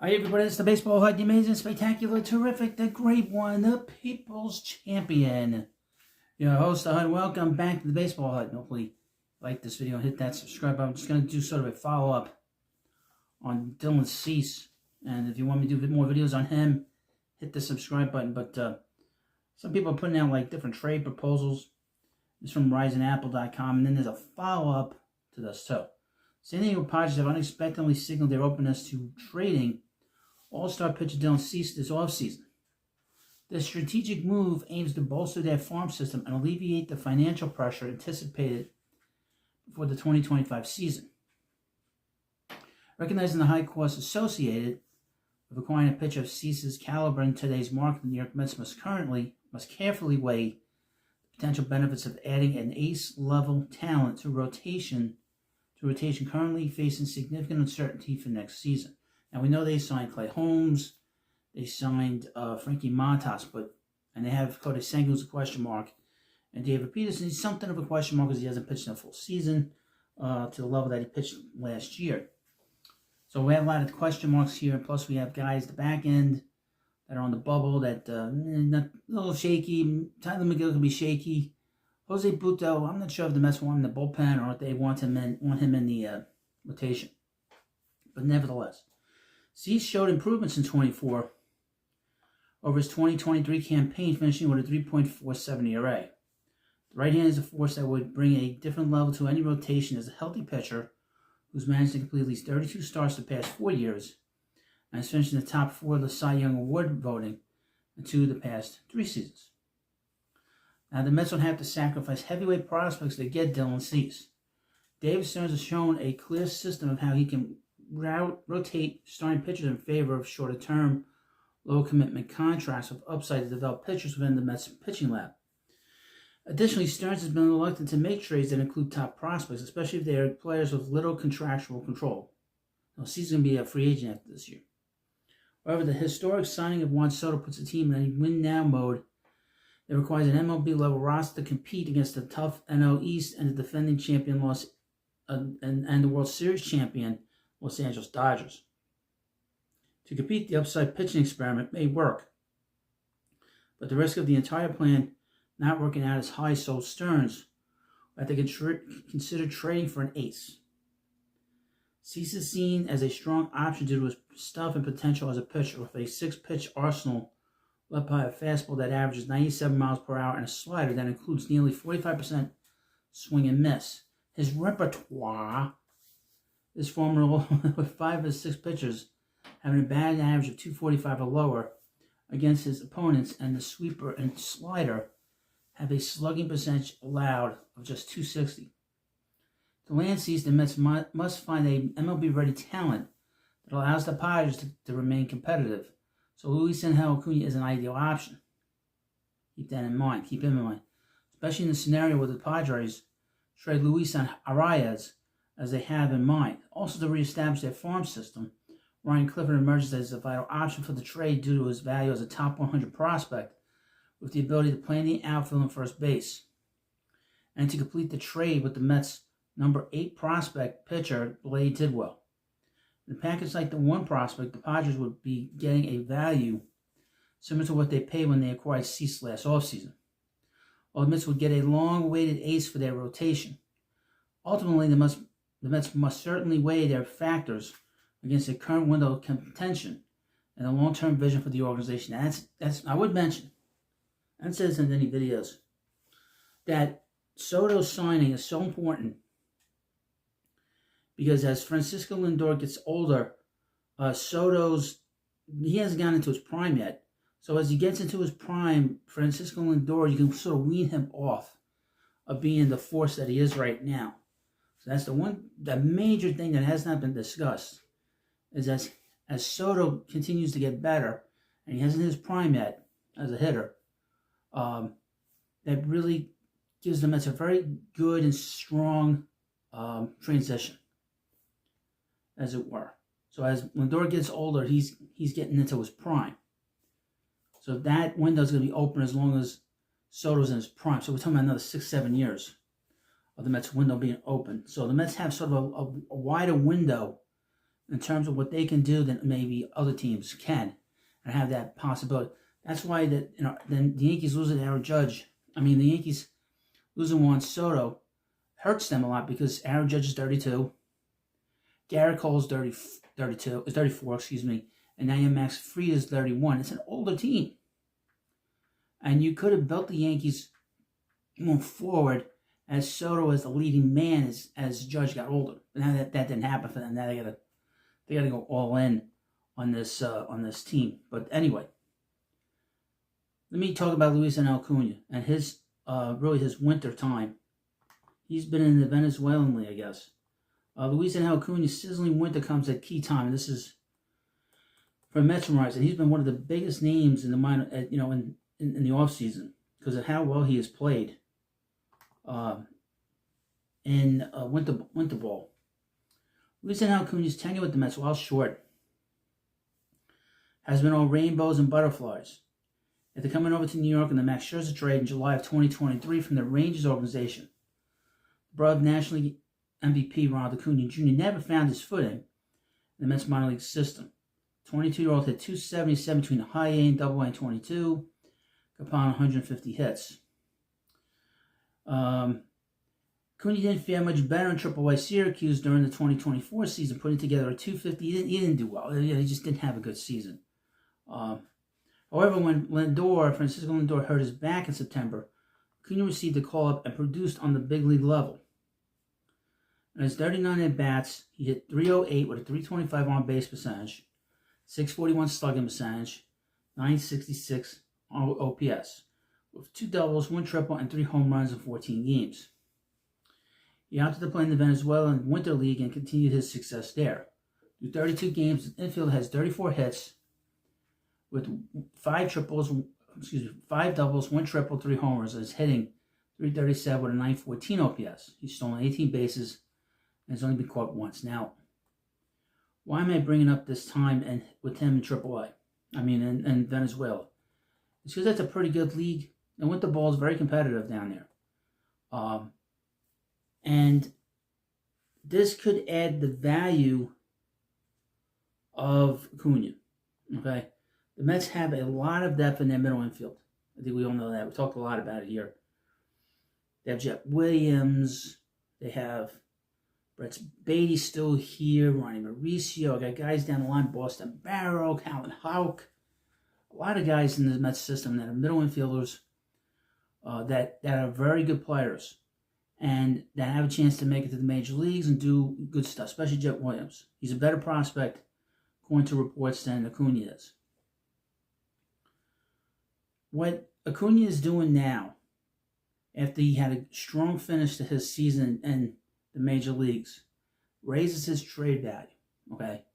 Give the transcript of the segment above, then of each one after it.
Hi everybody, it's the Baseball Hut, the amazing, spectacular, terrific, the great one, the People's Champion. Your host, the Hut. Welcome back to the Baseball Hut. Hopefully like this video and hit that subscribe button. I'm just going to do sort of a follow-up on Dylan Cease. And if you want me to do more videos on him, hit the subscribe button. But some people are putting out like different trade proposals. It's from risingapple.com. And then there's a follow-up to this too. San Diego Padres have unexpectedly signaled their openness to trading all-star pitcher Dylan Cease this offseason. This strategic move aims to bolster their farm system and alleviate the financial pressure anticipated for the 2025 season. Recognizing the high costs associated with acquiring a pitcher of Cease's caliber in today's market, the New York Mets must carefully weigh the potential benefits of adding an ace-level talent to rotation currently facing significant uncertainty for next season. Now, we know they signed Clay Holmes, they signed Frankie Montas, and they have Cody Senga, who's a question mark, and David Peterson, he's something of a question mark because he hasn't pitched in a full season to the level that he pitched last year. So we have a lot of question marks here, and plus we have guys at the back end that are on the bubble that not a little shaky. Tyler McGill can be shaky. Jose Butto, I'm not sure if the Mets want him in the bullpen or if they want him in the rotation. But nevertheless, Cease showed improvements in 24 over his 2023 campaign, finishing with a 3.47 ERA. The right hand is a force that would bring a different level to any rotation as a healthy pitcher who's managed to complete at least 32 starts the past 4 years and has finished in the top 4 of the Cy Young Award voting in 2 of the past 3 seasons. Now, the Mets don't have to sacrifice heavyweight prospects to get Dylan Cease. David Stearns has shown a clear system of how he can rotate starting pitchers in favor of shorter-term, low-commitment contracts with upside to develop pitchers within the Mets pitching lab. Additionally, Stearns has been reluctant to make trades that include top prospects, especially if they are players with little contractual control. Now, Cease is going to be a free agent after this year. However, the historic signing of Juan Soto puts the team in a win-now mode that requires an MLB-level roster to compete against the tough NL East and the defending champion and the World Series champion Los Angeles Dodgers. To compete, the upside pitching experiment may work, but the risk of the entire plan not working out is high, so Stearns that they consider trading for an ace. Cease is seen as a strong option due to his stuff and potential as a pitcher with a 6-pitch arsenal led by a fastball that averages 97 miles per hour and a slider that includes nearly 45% swing and miss. His repertoire is formidable with 5 of his 6 pitchers having a batting average of 245 or lower against his opponents, and the sweeper and slider have a slugging percentage allowed of just 260. To land Cease, the Mets must find a MLB-ready talent that allows the Padres to remain competitive. So Luisangel Acuna is an ideal option. Keep him in mind, especially in the scenario where the Padres trade Luis Arias as they have in mind. Also, to reestablish their farm system, Ryan Clifford emerges as a vital option for the trade due to his value as a top 100 prospect with the ability to play in the outfield and first base. And to complete the trade with the Mets' number 8 prospect pitcher, Blade Tidwell. In a package like the 1 prospect, the Padres would be getting a value similar to what they paid when they acquired Cease last offseason. While the Mets would get a long-awaited ace for their rotation. Ultimately, the Mets must certainly weigh their factors against the current window of contention and the long-term vision for the organization. That's I would mention, I haven't said this in any videos, that Soto's signing is so important because as Francisco Lindor gets older, he hasn't gotten into his prime yet. So as he gets into his prime, Francisco Lindor, you can sort of wean him off of being the force that he is right now. So that's the major thing that has not been discussed, is as Soto continues to get better, and he hasn't hit his prime yet as a hitter, that really gives the Mets a very good and strong transition, as it were. So as Lindor gets older, he's getting into his prime. So that window is going to be open as long as Soto's in his prime. So we're talking about another 6-7 years of the Mets window being open. So the Mets have sort of a wider window in terms of what they can do than maybe other teams can, and have that possibility. That's why then the Yankees losing Aaron Judge. I mean, the Yankees losing Juan Soto hurts them a lot because Aaron Judge is 32, Garrett Cole's 34, excuse me, and now you have Max Fried is 31. It's an older team, and you could have built the Yankees more forward as Soto as the leading man as Judge got older. But now that didn't happen for them. Now they gotta go all in on this team. But anyway, let me talk about Luisangel Acuna and his winter time. He's been in the Venezuelan league, I guess. Luisangel Acuña's sizzling winter comes at key time. And this is from Mets and he's been one of the biggest names in the minor, in the offseason because of how well he has played in winter ball. Luisangel Acuña's tenure with the Mets, while short, has been all rainbows and butterflies. After coming over to New York in the Max Scherzer trade in July of 2023 from the Rangers organization, the brother of National League MVP Ronald Acuna Jr. never found his footing in the Mets minor league system. 22-year-old hit 277 between the high A and double A in 22, upon 150 hits. Acuna didn't fare much better in Triple A Syracuse during the 2024 season, putting together a 250. He didn't do well. He just didn't have a good season. However, when Francisco Lindor hurt his back in September, Acuna received a call-up and produced on the big league level. In his 39 at-bats, he hit .308 with a .325 on-base percentage, .641 slugging percentage, .966 OPS, with 2 doubles, 1 triple, and 3 home runs in 14 games. He opted to play in the Venezuelan Winter League and continued his success there. Through 32 games, the infield has 34 hits, with 5 doubles, 1 triple, 3 homers, and is hitting .337 with a .914 OPS. He's stolen 18 bases and has only been caught once. Now, why am I bringing up this time and with him in AAA? I mean, in Venezuela. It's because that's a pretty good league, and winter ball is very competitive down there. And this could add the value of Acuna. Okay, the Mets have a lot of depth in their middle infield. I think we all know that. We talked a lot about it here. They have Jeff Williams. They have Brett Beatty still here. Ronnie Mauricio. I got guys down the line. Boston Barrow, Calvin Houck. A lot of guys in the Mets system that are middle infielders that are very good players and that have a chance to make it to the major leagues and do good stuff, especially Jeff Williams. He's a better prospect, according to reports, than Acuna is. What Acuna is doing now, after he had a strong finish to his season in the major leagues, raises his trade value, okay?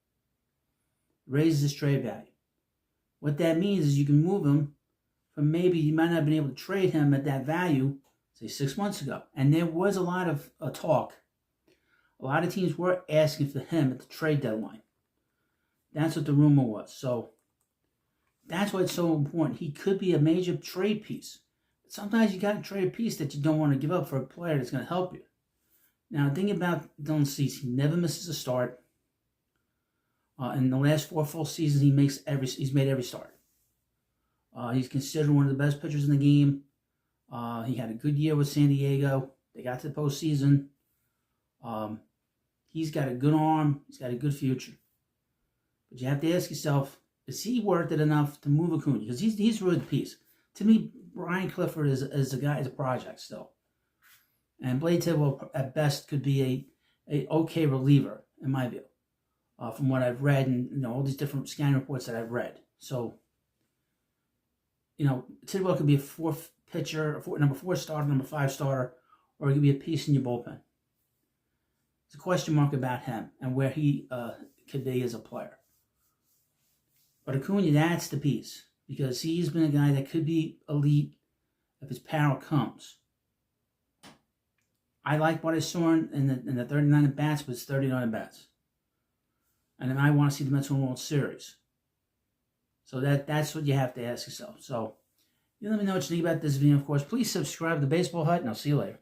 Raises his trade value. What that means is you can move him from maybe you might not have been able to trade him at that value, say 6 months ago. And there was a lot of talk. A lot of teams were asking for him at the trade deadline. That's what the rumor was. So that's why it's so important. He could be a major trade piece. But sometimes you got to trade a piece that you don't want to give up for a player that's going to help you. Now, the thing about Dylan Cease, he never misses a start. In the last 4 full seasons, he's made every start. He's considered one of the best pitchers in the game. He had a good year with San Diego. They got to the postseason. He's got a good arm. He's got a good future. But you have to ask yourself, is he worth it enough to move Acuna? Because he's really the piece. To me, Brian Clifford is a guy, is a project still. And Blade Tidwell, at best, could be a okay reliever, in my view, from what I've read and all these different scanning reports that I've read. So, Tidwell could be a 4th pitcher, number 4 starter, number 5 starter, or he could be a piece in your bullpen. It's a question mark about him and where he could be as a player. But Acuna, that's the piece, because he's been a guy that could be elite if his power comes. I like what I saw in the 39 at-bats, but it's 39 at-bats. And then I want to see the Mets win World Series. So that's what you have to ask yourself. So you let me know what you think about this video, of course. Please subscribe to Baseball Hut, and I'll see you later.